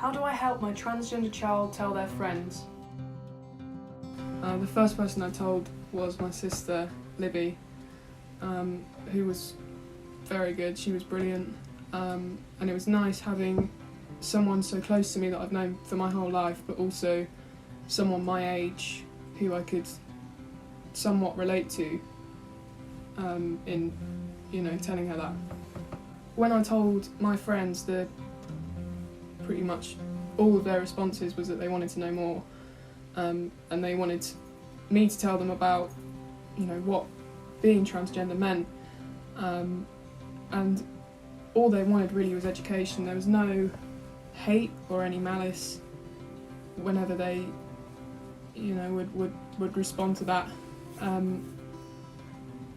How do I help my transgender child tell their friends? The first person I told was my sister, Libby, who was very good. She was brilliant, and it was nice having someone so close to me that I've known for my whole life, but also someone my age who I could somewhat relate to in, telling her that. When I told my friends, pretty much all of their responses was that they wanted to know more, and they wanted me to tell them about, what being transgender meant, and all they wanted really was education. There was no hate or any malice whenever they, would respond to that.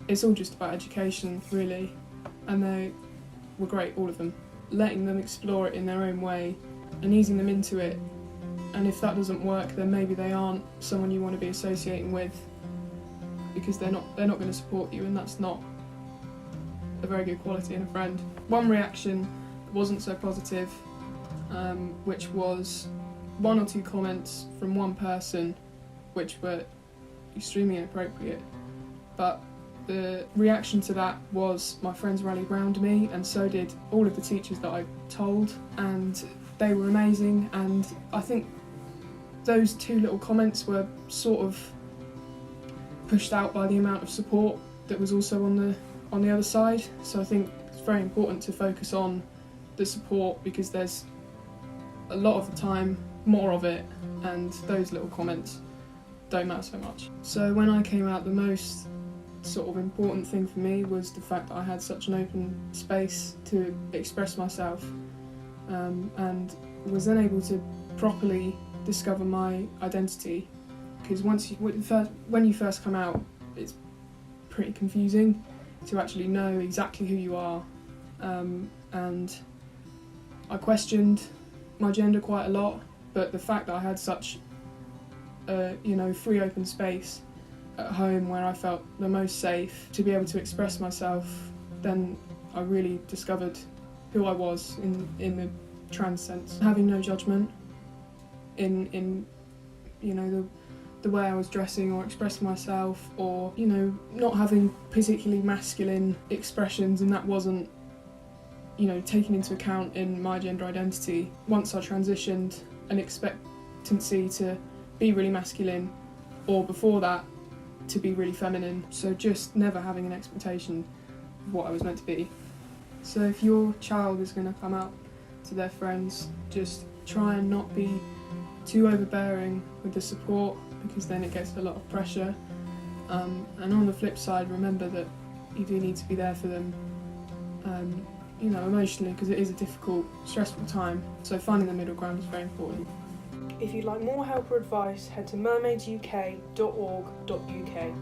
It's all just about education, really, and they were great, all of them. Letting them explore it in their own way and easing them into it, and if that doesn't work, then maybe they aren't someone you want to be associating with, because they're not going to support you, and that's not a very good quality in a friend. One reaction wasn't so positive, which was one or two comments from one person which were extremely inappropriate, but the reaction to that was my friends rallied round me, and so did all of the teachers that I told, and they were amazing. And I think those two little comments were sort of pushed out by the amount of support that was also on the other side. So I think it's very important to focus on the support, because there's a lot of the time more of it, and those little comments don't matter so much. So when I came out, the most sort of important thing for me was the fact that I had such an open space to express myself, and was then able to properly discover my identity, because when you first come out, it's pretty confusing to actually know exactly who you are, and I questioned my gender quite a lot, but the fact that I had such a free open space at home where I felt the most safe to be able to express myself, then I really discovered who I was in the trans sense. Having no judgement in the way I was dressing or expressing myself, or not having particularly masculine expressions, and that wasn't taken into account in my gender identity. Once I transitioned, an expectancy to be really masculine, or before that to be really feminine, so just never having an expectation of what I was meant to be. So if your child is going to come out to their friends, just try and not be too overbearing with the support, because then it gets a lot of pressure, and on the flip side, remember that you do need to be there for them, emotionally, because it is a difficult, stressful time, so finding the middle ground is very important. If you'd like more help or advice, head to mermaidsuk.org.uk.